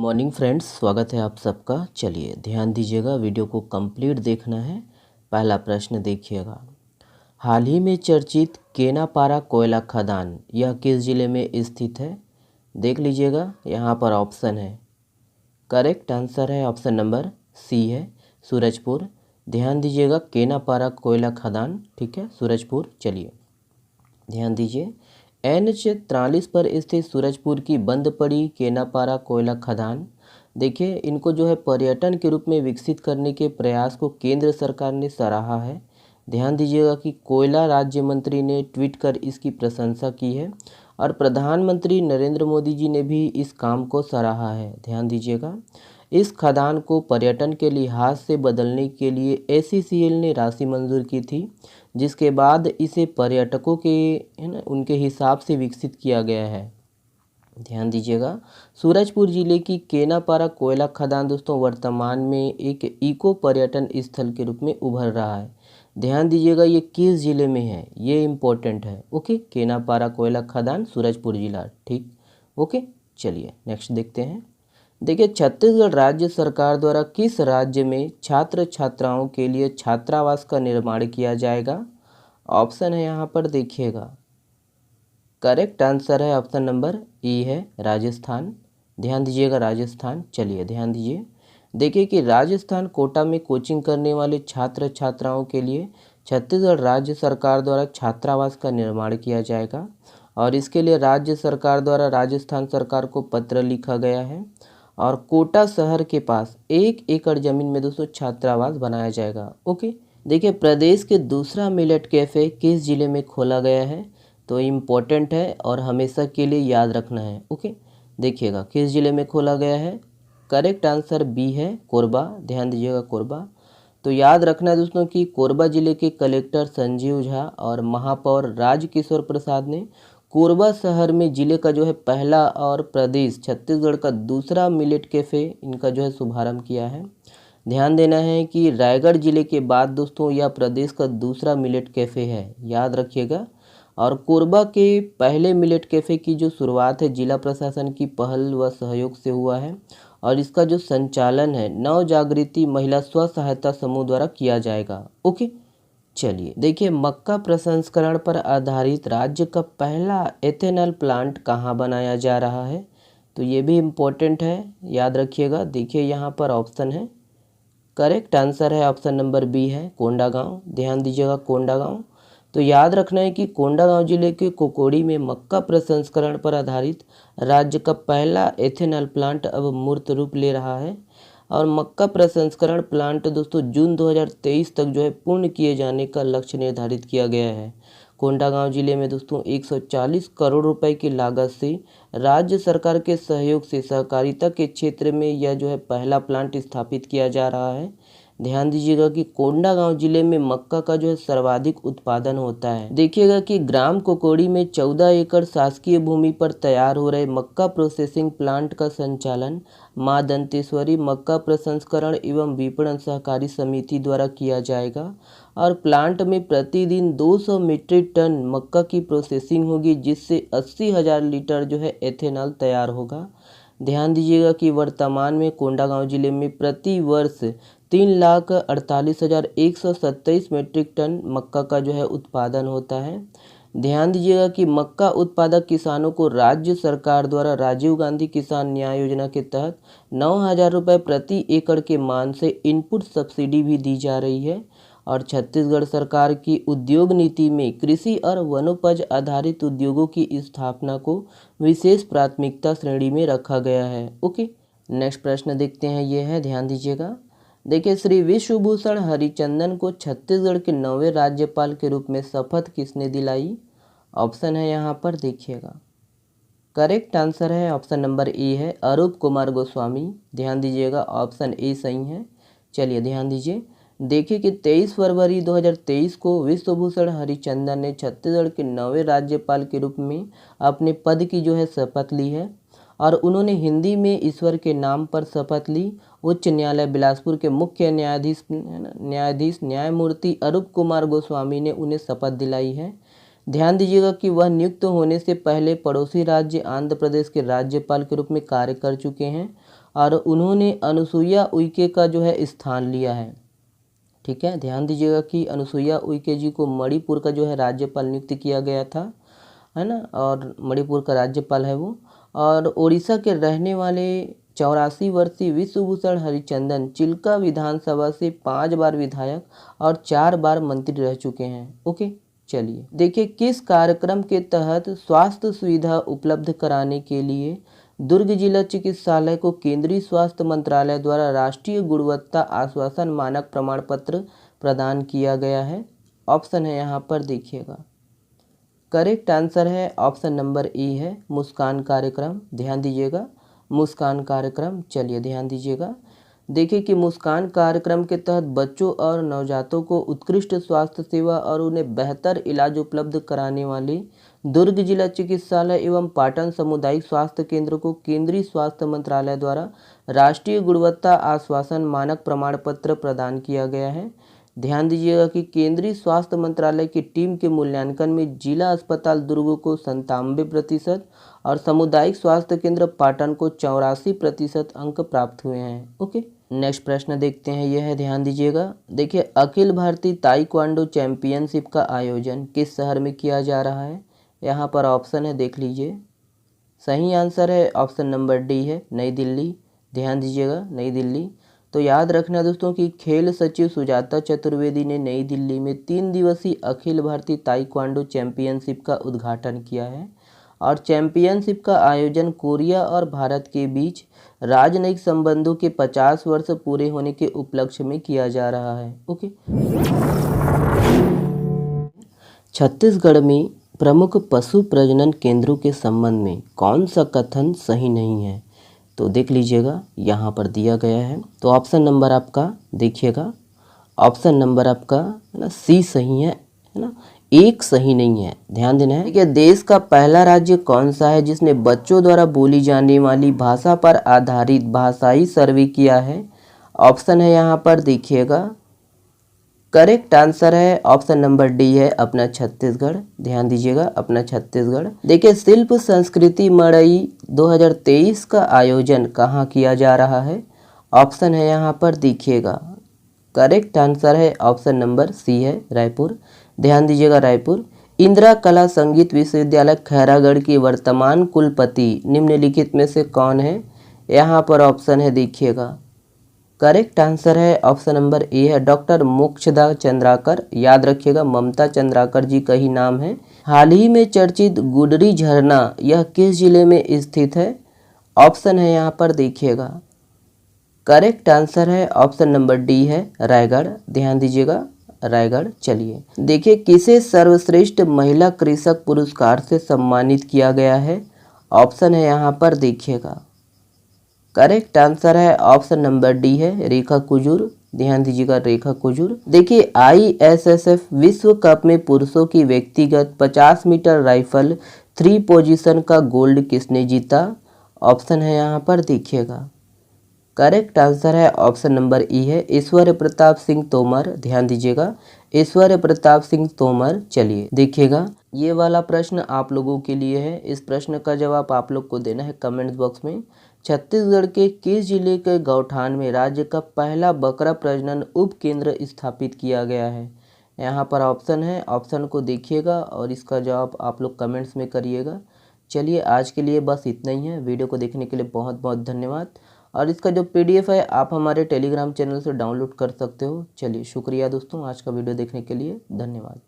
Morning friends, स्वागत है आप सबका। चलिए ध्यान दीजिएगा, वीडियो को कंप्लीट देखना है। पहला प्रश्न देखिएगा। हाल ही में चर्चित केनापारा कोयला खदान यह किस जिले में स्थित है? देख लीजिएगा, यहाँ पर ऑप्शन है। करेक्ट आंसर है ऑप्शन नंबर सी है, सूरजपुर। ध्यान दीजिएगा, केनापारा कोयला खदान, ठीक है, सूरजपुर। चलिए ध्यान दीजिए, NH 43 पर स्थित सूरजपुर की बंद पड़ी केनापारा कोयला खदान, देखिए इनको जो है पर्यटन के रूप में विकसित करने के प्रयास को केंद्र सरकार ने सराहा है। ध्यान दीजिएगा कि कोयला राज्य मंत्री ने ट्वीट कर इसकी प्रशंसा की है और प्रधानमंत्री नरेंद्र मोदी जी ने भी इस काम को सराहा है। ध्यान दीजिएगा, इस खदान को पर्यटन के लिहाज से बदलने के लिए ACCL ने राशि मंजूर की थी, जिसके बाद इसे पर्यटकों के उनके हिसाब से विकसित किया गया है। ध्यान दीजिएगा, सूरजपुर जिले की केनापारा कोयला खदान दोस्तों वर्तमान में एक इको पर्यटन स्थल के रूप में उभर रहा है। ध्यान दीजिएगा, ये किस जिले में है, ये इम्पोर्टेंट है। ओके, केनापारा कोयला खदान सूरजपुर जिला, ठीक। ओके, चलिए नेक्स्ट देखते हैं। देखिए, छत्तीसगढ़ राज्य सरकार द्वारा किस राज्य में छात्र छात्राओं के लिए छात्रावास का निर्माण किया जाएगा? ऑप्शन है यहाँ पर, देखिएगा। करेक्ट आंसर है ऑप्शन नंबर ई है, राजस्थान। ध्यान दीजिएगा, राजस्थान। चलिए ध्यान दीजिए, देखिए कि राजस्थान कोटा में कोचिंग करने वाले छात्र छात्राओं के लिए छत्तीसगढ़ राज्य सरकार द्वारा छात्रावास का निर्माण किया जाएगा और इसके लिए राज्य सरकार द्वारा राजस्थान सरकार को पत्र लिखा गया है और कोटा शहर के पास 1 एकड़ जमीन में दोस्तों छात्रावास बनाया जाएगा। ओके, देखिए प्रदेश के दूसरा मिलेट कैफ़े किस जिले में खोला गया है? तो इम्पोर्टेंट है और हमेशा के लिए याद रखना है। ओके, देखिएगा किस जिले में खोला गया है। करेक्ट आंसर बी है, कोरबा। ध्यान दीजिएगा, कोरबा। तो याद रखना है दोस्तों कि कोरबा जिले के कलेक्टर संजीव झा और महापौर राजकिशोर प्रसाद ने कोरबा शहर में जिले का जो है पहला और प्रदेश छत्तीसगढ़ का दूसरा मिलेट कैफ़े इनका जो है शुभारंभ किया है। ध्यान देना है कि रायगढ़ जिले के बाद दोस्तों यह प्रदेश का दूसरा मिलेट कैफ़े है, याद रखिएगा। और कोरबा के पहले मिलेट कैफ़े की जो शुरुआत है जिला प्रशासन की पहल व सहयोग से हुआ है और इसका जो संचालन है नव जागृति महिला स्व सहायता समूह द्वारा किया जाएगा। ओके, चलिए देखिए, मक्का प्रसंस्करण पर आधारित राज्य का पहला एथेनॉल प्लांट कहाँ बनाया जा रहा है? तो ये भी इम्पोर्टेंट है, याद रखिएगा। देखिए यहाँ पर ऑप्शन है, करेक्ट आंसर है ऑप्शन नंबर बी है, कोंडागांव। ध्यान दीजिएगा, कोंडागांव। तो याद रखना है कि कोंडागांव जिले के कोकोड़ी में मक्का प्रसंस्करण पर आधारित राज्य का पहला एथेनॉल प्लांट अब मूर्त रूप ले रहा है और मक्का प्रसंस्करण प्लांट दोस्तों जून 2023 तक जो है पूर्ण किए जाने का लक्ष्य निर्धारित किया गया है। कोंडागांव जिले में दोस्तों 140 करोड़ रुपए की लागत से राज्य सरकार के सहयोग से सहकारिता के क्षेत्र में यह जो है पहला प्लांट स्थापित किया जा रहा है। ध्यान दीजिएगा कि कोंडागांव जिले में मक्का का जो है सर्वाधिक उत्पादन होता है। देखिएगा कि ग्राम कोकोड़ी में 14 एकड़ शासकीय भूमि पर तैयार हो रहे मक्का प्रोसेसिंग प्लांट का संचालन मां दंतेश्वरी मक्का प्रसंस्करण एवं विपणन सहकारी समिति द्वारा किया जाएगा और प्लांट में प्रतिदिन 200 मीट्रिक टन मक्का की प्रोसेसिंग होगी, जिससे 80,000 लीटर जो है एथेनॉल तैयार होगा। ध्यान दीजिएगा कि वर्तमान में कोंडागांव जिले में प्रति वर्ष 3,48,127 मीट्रिक टन मक्का का जो है उत्पादन होता है। ध्यान दीजिएगा कि मक्का उत्पादक किसानों को राज्य सरकार द्वारा राजीव गांधी किसान न्याय योजना के तहत 9,000 रुपये प्रति एकड़ के मान से इनपुट सब्सिडी भी दी जा रही है और छत्तीसगढ़ सरकार की उद्योग नीति में कृषि और वनोपज आधारित उद्योगों की स्थापना को विशेष प्राथमिकता श्रेणी में रखा गया है। ओके, नेक्स्ट प्रश्न देखते हैं, ये है, ध्यान दीजिएगा। देखिए, श्री विश्वभूषण हरिचंदन को छत्तीसगढ़ के 9वें राज्यपाल के रूप में शपथ किसने दिलाई? ऑप्शन है यहाँ पर, देखिएगा। करेक्ट आंसर है ऑप्शन नंबर ए है, अरूप कुमार गोस्वामी। ध्यान दीजिएगा, ऑप्शन ए सही है। चलिए ध्यान दीजिए, देखिए कि 23 फरवरी 2023 को विश्वभूषण हरिचंदन ने छत्तीसगढ़ के 9वें राज्यपाल के रूप में अपने पद की जो है शपथ ली है और उन्होंने हिंदी में ईश्वर के नाम पर शपथ ली। उच्च न्यायालय बिलासपुर के मुख्य न्यायाधीश न्यायमूर्ति अरूप कुमार गोस्वामी ने उन्हें शपथ दिलाई है। ध्यान दीजिएगा कि वह नियुक्त होने से पहले पड़ोसी राज्य आंध्र प्रदेश के राज्यपाल के रूप में कार्य कर चुके हैं और उन्होंने अनुसुईया उइके का जो है स्थान लिया है। ठीक है, ध्यान दीजिएगा कि अनुसुईया उइके जी को मणिपुर का जो है राज्यपाल नियुक्त किया गया था, है ना, और मणिपुर का राज्यपाल है वो। और उड़ीसा के रहने वाले 84 वर्षीय विश्वभूषण हरिचंदन चिल्का विधानसभा से 5 बार विधायक और 4 बार मंत्री रह चुके हैं। ओके, चलिए देखिए, किस कार्यक्रम के तहत स्वास्थ्य सुविधा उपलब्ध कराने के लिए दुर्ग जिला चिकित्सालय को केंद्रीय स्वास्थ्य मंत्रालय द्वारा राष्ट्रीय गुणवत्ता आश्वासन मानक प्रमाण पत्र प्रदान किया गया है? ऑप्शन है यहाँ पर देखिएगा। करेक्ट आंसर है ऑप्शन नंबर ए है, मुस्कान कार्यक्रम। ध्यान दीजिएगा, मुस्कान कार्यक्रम। चलिए ध्यान दीजिएगा, देखिए कि मुस्कान कार्यक्रम के तहत बच्चों और नवजातों को उत्कृष्ट स्वास्थ्य सेवा और उन्हें बेहतर इलाज उपलब्ध कराने वाले दुर्ग जिला चिकित्सालय एवं पाटन सामुदायिक स्वास्थ्य केंद्र को केंद्रीय स्वास्थ्य मंत्रालय द्वारा राष्ट्रीय गुणवत्ता आश्वासन मानक प्रमाण पत्र प्रदान किया गया है। ध्यान दीजिएगा कि केंद्रीय स्वास्थ्य मंत्रालय की टीम के मूल्यांकन में जिला अस्पताल दुर्ग को 97% और सामुदायिक स्वास्थ्य केंद्र पाटन को 84% अंक प्राप्त हुए हैं। ओके, नेक्स्ट प्रश्न देखते हैं, यह है, ध्यान दीजिएगा, देखिए अखिल भारतीय ताइक्वांडो चैंपियनशिप का आयोजन किस शहर में किया जा रहा है? यहाँ पर ऑप्शन है, देख लीजिए। सही आंसर है ऑप्शन नंबर डी है, नई दिल्ली। ध्यान दीजिएगा, नई दिल्ली। तो याद रखना दोस्तों कि खेल सचिव सुजाता चतुर्वेदी ने नई दिल्ली में 3 दिवसीय अखिल भारतीय ताइक्वांडो चैंपियनशिप का उद्घाटन किया है। और चैंपियनशिप का आयोजन कोरिया और भारत के बीच राजनयिक संबंधों के 50 वर्ष पूरे होने के उपलक्ष्य में किया जा रहा है। ओके, छत्तीसगढ़ में प्रमुख पशु प्रजनन केंद्रों के संबंध में कौन सा कथन सही नहीं है? तो देख लीजिएगा, यहाँ पर दिया गया है। तो ऑप्शन नंबर आपका देखिएगा, ऑप्शन नंबर आपका है ना सी सही है ना, एक सही नहीं है। ध्यान देना है। देखिए, देश का पहला राज्य कौन सा है जिसने बच्चों द्वारा बोली जाने वाली भाषा पर आधारित भाषाई सर्वे किया है? ऑप्शन है यहाँ पर देखिएगा, करेक्ट आंसर है ऑप्शन नंबर डी है, अपना छत्तीसगढ़। ध्यान दीजिएगा, अपना छत्तीसगढ़। देखिए, शिल्प संस्कृति मड़ई 2023 का आयोजन कहाँ किया जा रहा है? ऑप्शन है यहाँ पर देखिएगा, करेक्ट आंसर है ऑप्शन नंबर सी है, रायपुर। ध्यान दीजिएगा, रायपुर। इंदिरा कला संगीत विश्वविद्यालय खैरागढ़ की वर्तमान कुलपति निम्नलिखित में से कौन है? यहाँ पर ऑप्शन है देखिएगा, करेक्ट आंसर है ऑप्शन नंबर ए है, डॉक्टर मोक्षदा चंद्राकर। याद रखिएगा, ममता चंद्राकर जी का ही नाम है। हाल ही में चर्चित गुडरी झरना यह किस जिले में स्थित है? ऑप्शन है यहाँ पर देखिएगा, करेक्ट आंसर है ऑप्शन नंबर डी है, रायगढ़। ध्यान दीजिएगा, रायगढ़। चलिए देखिए, किसे सर्वश्रेष्ठ महिला कृषक पुरस्कार से सम्मानित किया गया है? ऑप्शन है यहाँ पर देखिएगा, करेक्ट आंसर है ऑप्शन नंबर डी है, रेखा कुजूर। ध्यान दीजिएगा, रेखा कुजूर। देखिए, ISSF विश्व कप में पुरुषों की व्यक्तिगत 50 मीटर राइफल 3 पोजीशन का गोल्ड किसने जीता? ऑप्शन है यहाँ पर देखिएगा, करेक्ट आंसर है ऑप्शन नंबर ई है, ऐश्वर्य प्रताप सिंह तोमर। ध्यान दीजिएगा, ऐश्वर्य प्रताप सिंह तोमर। चलिए देखिएगा, ये वाला प्रश्न आप लोगों के लिए है। इस प्रश्न का जवाब आप लोग को देना है कमेंट बॉक्स में। छत्तीसगढ़ के किस जिले के गौठान में राज्य का पहला बकरा प्रजनन उप केंद्र स्थापित किया गया है? यहाँ पर ऑप्शन है, ऑप्शन को देखिएगा और इसका जवाब आप लोग कमेंट्स में करिएगा। चलिए, आज के लिए बस इतना ही है। वीडियो को देखने के लिए बहुत बहुत धन्यवाद। और इसका जो PDF है आप हमारे टेलीग्राम चैनल से डाउनलोड कर सकते हो। चलिए, शुक्रिया दोस्तों, आज का वीडियो देखने के लिए धन्यवाद।